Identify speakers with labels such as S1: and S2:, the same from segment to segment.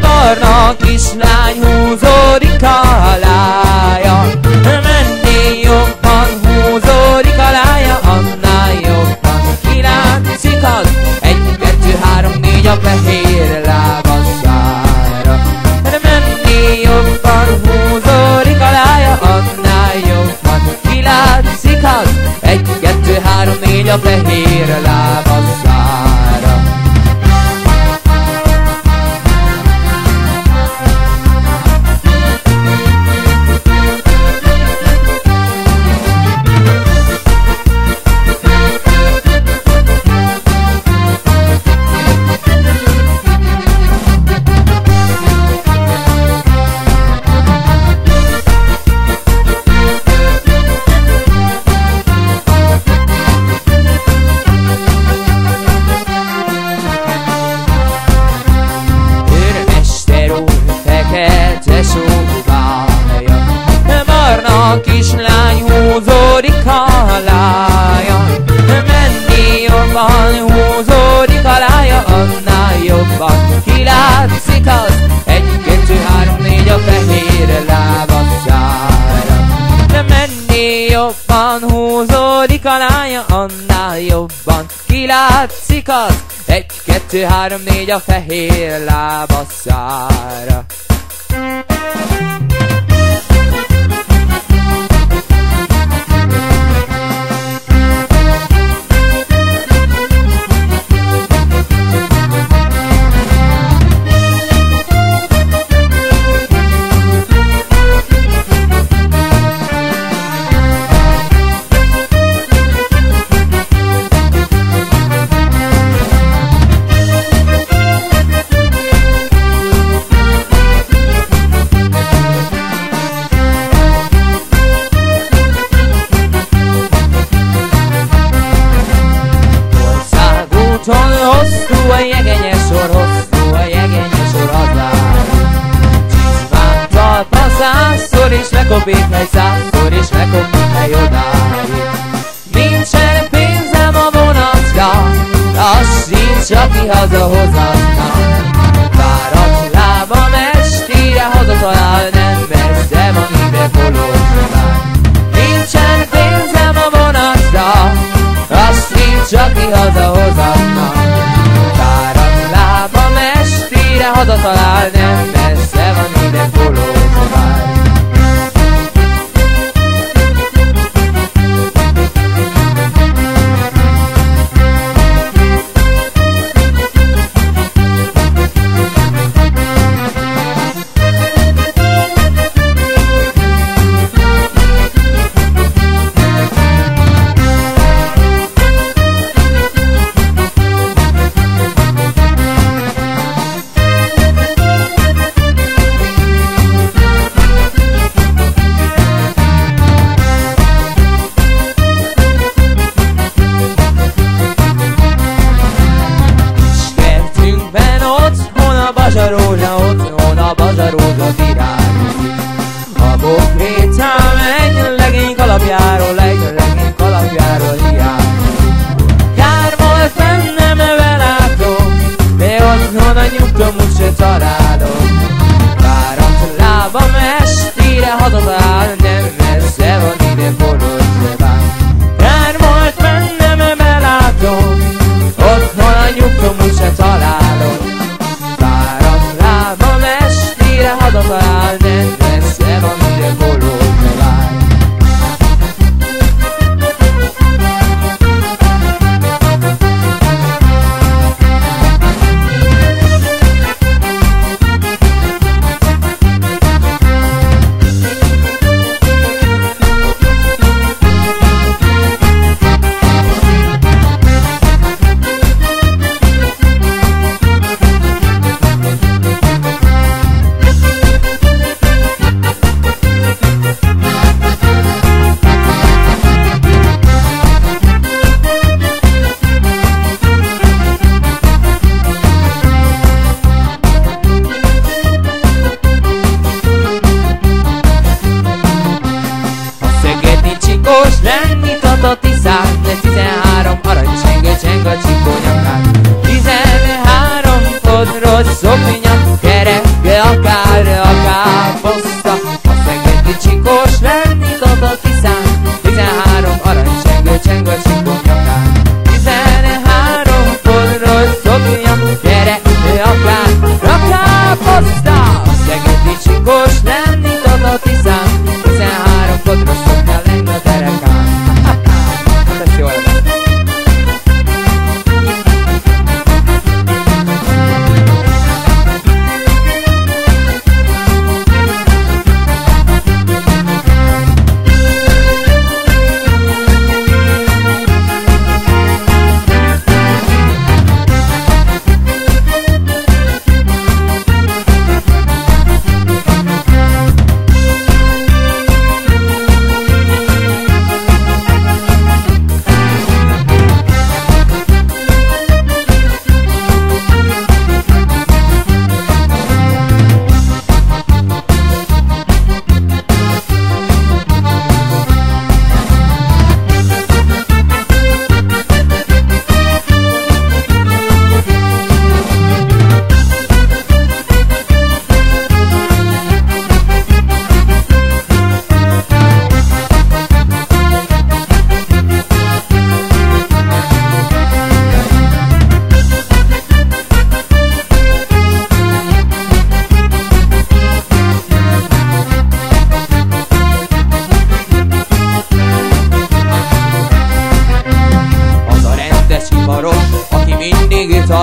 S1: Barna kislány húzódik alája, menni jobban húzódik alája, annál jobban kilátszik az 1, 2, 3, 4 a fehér lábassára. Menni jobban húzódik alája, annál jobban kilátszik az 1, 2, 3, 4 a fehér lábassára. Barna kislány húzódik alája, menni jobban húzódik alája, annál jobban kilátszik az 1, 2, 3, 4 a fehér lábassára. Menni jobban húzódik alája, annál jobban kilátszik az 1, 2, 3, 4 a fehér lábassára. Hosszú a jegenyes sor, hosszú a jegenyes sor, az vár. Csizmán talpa 100-szor, és lekopik hely 100-szor, és lekopik hely odáig. Nincsen pénzem a vonatra, az sincs, aki hazahozatna. Fáradt lábam estére hazatalál, nem messze van ide Kolozsvár. Nincsen pénzem a vonatra, az sincs, aki hazahozatna. Fáradt lábam estére hazatalál, nem messze van ide Kolozsvár.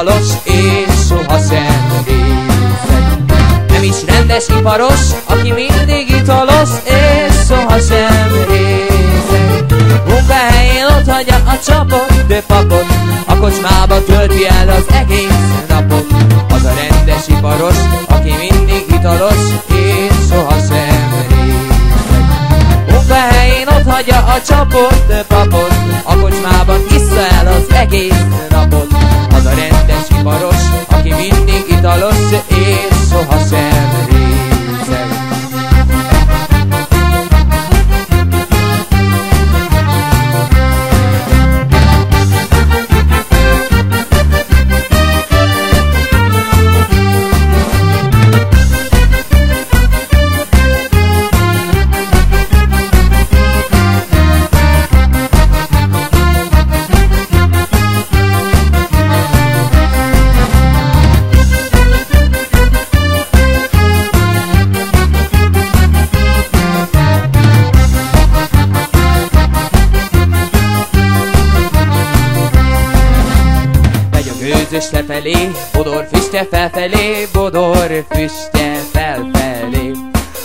S1: italos, és sohasem részeg. Nem is rendes iparos, aki mindig italos, és sohasem részeg. Munkahelyén otthagyja a csapot, de papot, a kocsmába tölti el az egész napot. Az a rendes iparos, aki mindig italos, és sohasem részeg. Munkahelyén otthagyja a csapot, de papot, a kocsmában issza el az egész napot. Az a rendes iparos, aki mindig italos, és sohasem részeg. Füste felé, bodor füste felfelé, bodor füste felfelé.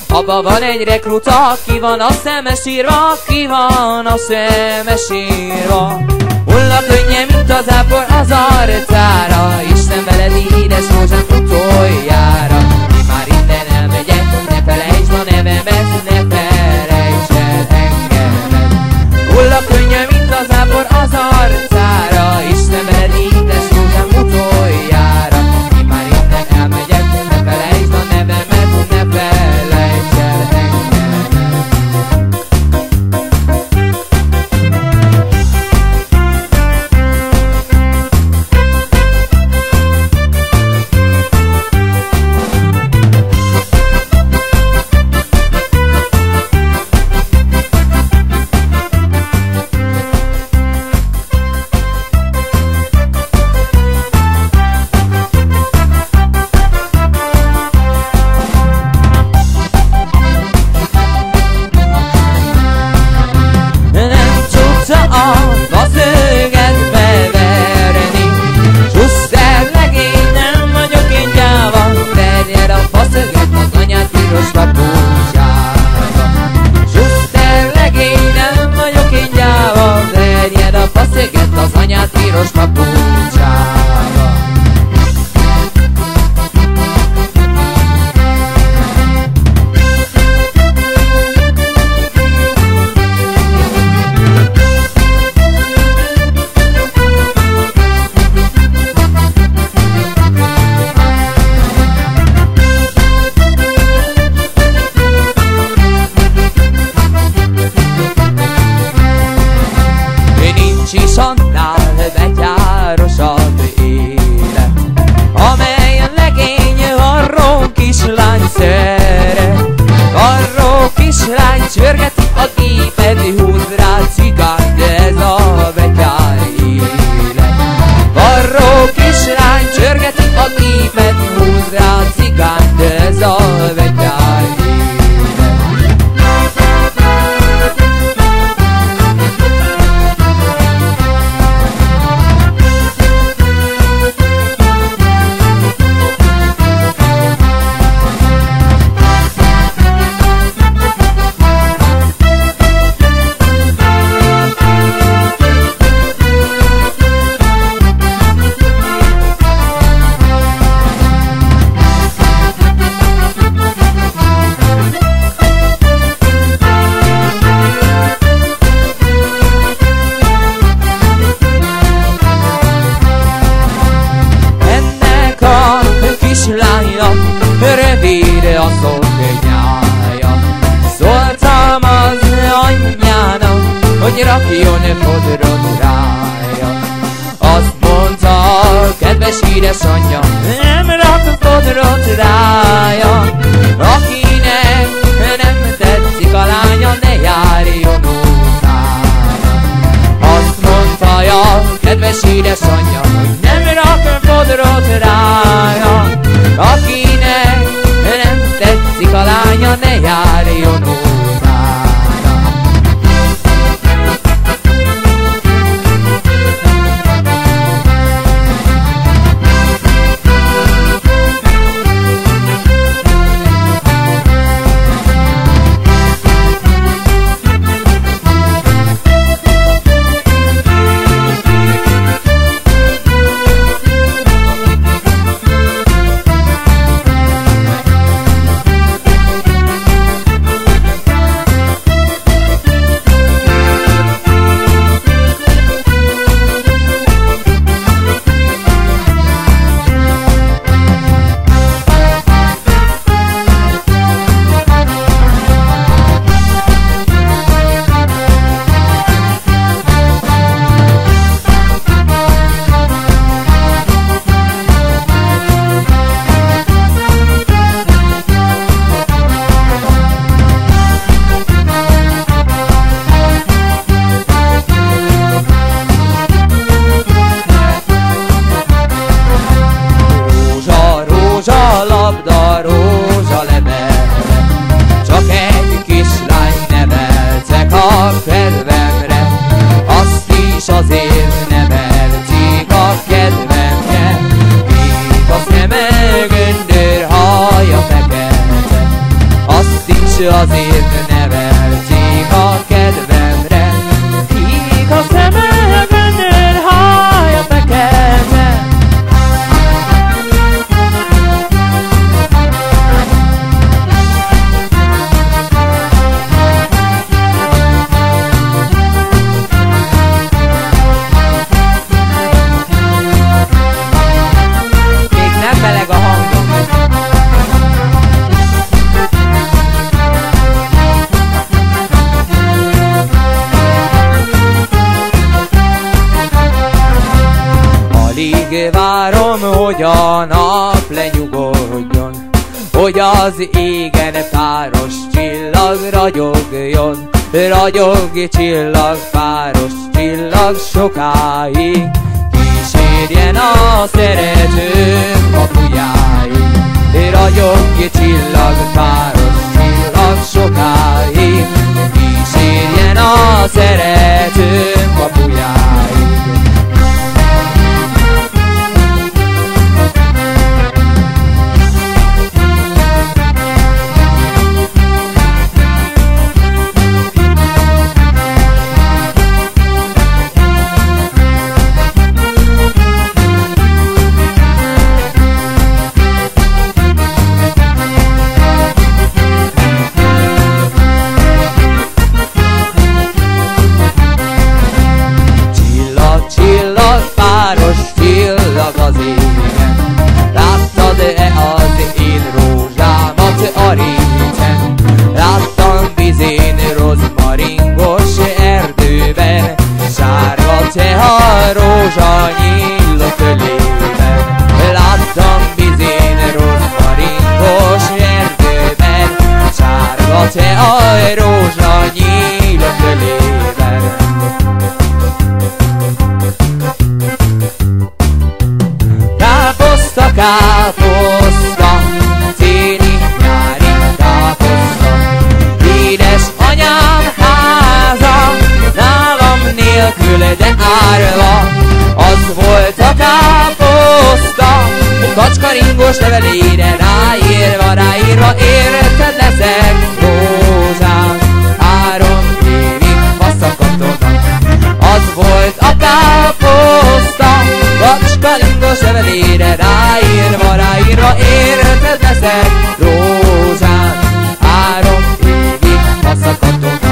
S1: Abba van egy rekruta, ki van a szeme sírva, ki van a szeme sírva. Hulla könnye, mint az ápor az arcára, Isten veled édes rózsám utoljára. Én már innen elmegyek, ne felejtsd a nevemet, ne felejtsd el engemet. Hulla könnye, mint az ápor az arcára, Isten veled édes rózsám utoljára. Én már innen elmegyek, ne felejtsd a nevemet, ne felejtsd el engemet. Csörgeti a gépet, húz rá cigány, de ez a betyár élet. Varró kislány, csörgeti a gépet, húz rá cigány, de ez a betyár rövid a szoknyája. Szóltam az anyjának, hogy rakjon fodrot rája. Azt mondta a kedves édesanyja, nem rak fodrot rája. Akinek nem tetszik a lánya, ne járjon utána. Azt mondta a kedves édesanyja, hogy nem rak fodrot rája. Akinek nem tetszik a lánya, ne járjon utána. várom, hogy a nap lenyugodjon, hogy az égen páros csillag ragyogjon. Ragyog csillag, páros csillag sokáig, kísérjen a szeretőm kapujáig. Ragyog csillag, páros csillag sokáig, kísérjen a szeretőm kapujáig. Páros csillag az égen, láttad-e az én rózsámat a réten? Láttam vizén rozmaringos erdőben, sárga te a rózsa nyílt fölében. Láttam vizén rozmaringos erdőben, sárga te a rózsa nyílt fölében. Káposzta, téli nyári káposzta, édes anyám háza, nálam nélkül de árva. Az volt a káposzta, kacskaringos levelére ráírva, érted leszek rózsám, 3 évig faszakadodnak. Az volt a káposzta, kacskaringos levelére ráírva, érted leszek rózsám, 3 évig faszakadodnak.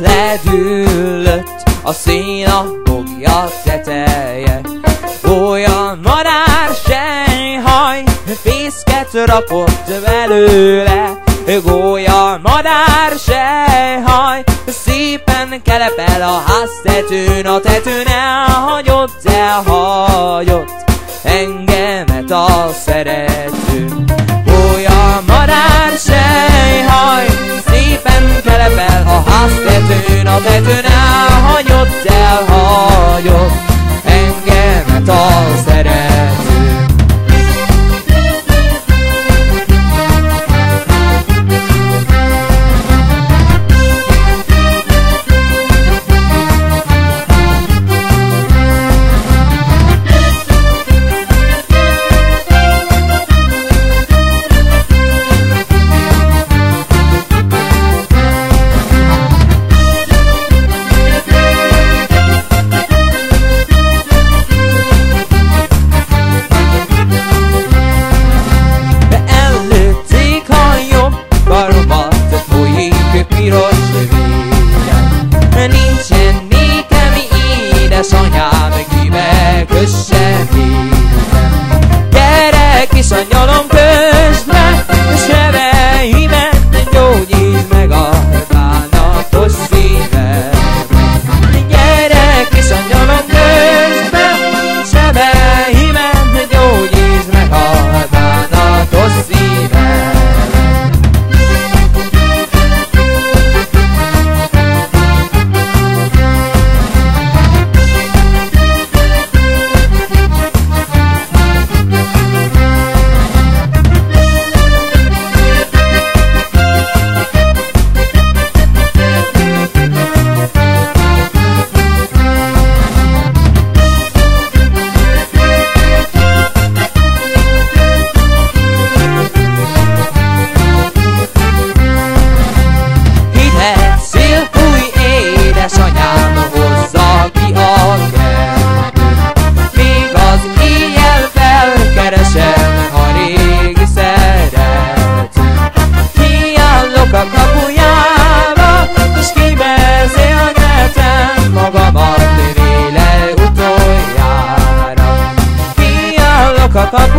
S1: Ledüllött a színabogja teteje, olyan madár sejhaj, fészket rakott belőle. Gólya madár sejhaj, szépen kelepel a háztetőn, a tetőn elhagyott engemet a szerető. Gólya madár sejhaj, szépen kelepel a háztetőn, a tetőn elhagyott engemet a szerető.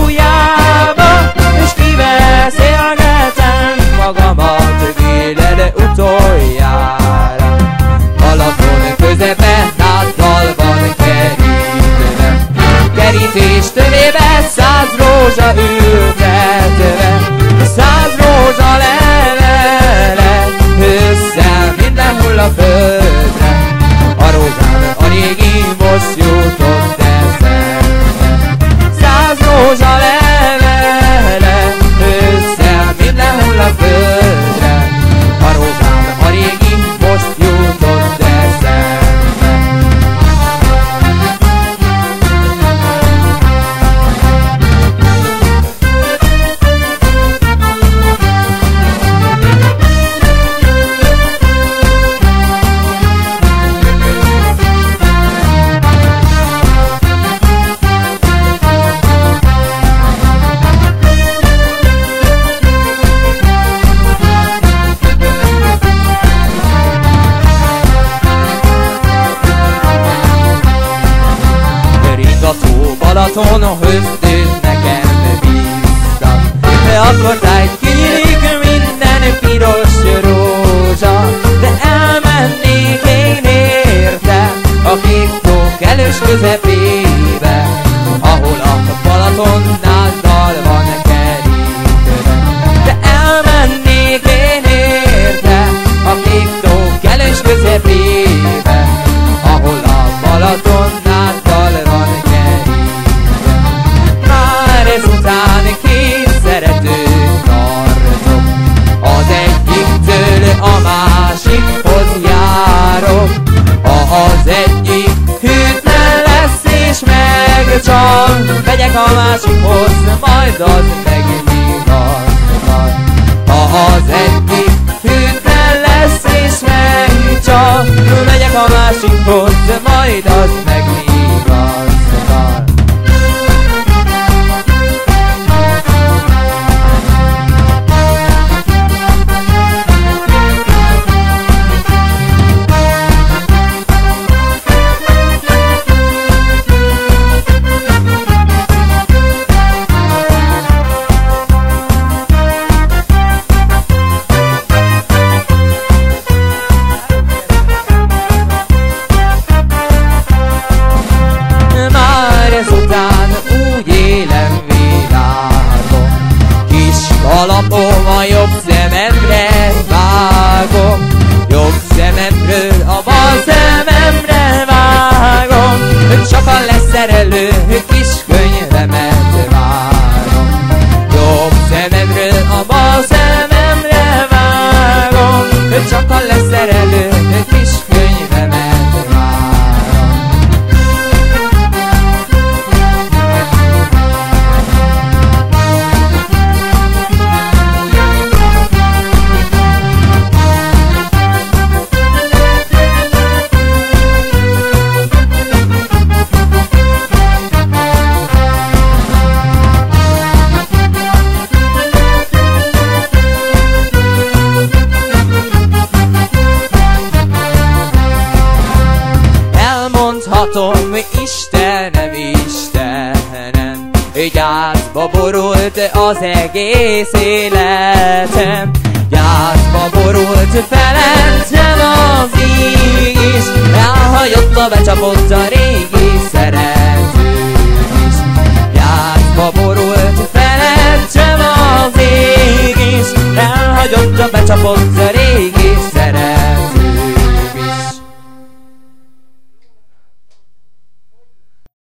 S1: ujjába, és kibeszélgetem magamat véled utoljára. Balaton közepe náddal van kerítve, kerítés tövébe 100 rózsa ültetve, 100 rózsa levele össze mindenhol a földre. A rózsán a régi most jutott eszembe, 100 rózsa levele össze mindenhol a földre. A rózsán a régi most jutott eszembe. Balaton a hözdőt nekem bíztak, de akkor tájt kinyílik minden piros rózsa. De elmennék én érte a kék tó kellős közepébe, ahol a Balaton náddal van kerítve. De elmennék én érte a kék tó kellős közepébe, ahol a Balaton náddal van kerítve. Ezután két szeretőt tartok, az egyiktől a másikhoz járok. Az egyik hűtlen lesz és megcsal, megyek a másikhoz, majd az megvigasztal. Az egyik hűtlen lesz és megcsal, megyek a másikhoz, majd az megvigasztal. Ezután úgy élem világom, kis kalapom a jobb szememre vágom, jobb szememről a bal szememre vágom, sokan leszerelő kis könyvemet várom. Jobb szememről a bal szememre vágom, sokan leszerelő kis könyvemet várom. Elmondhatom, Istenem, Istenem, gyászba borult az egész életem. Gyászba borult feledtem az ég is, elhagyott, becsapott a régi szerelem.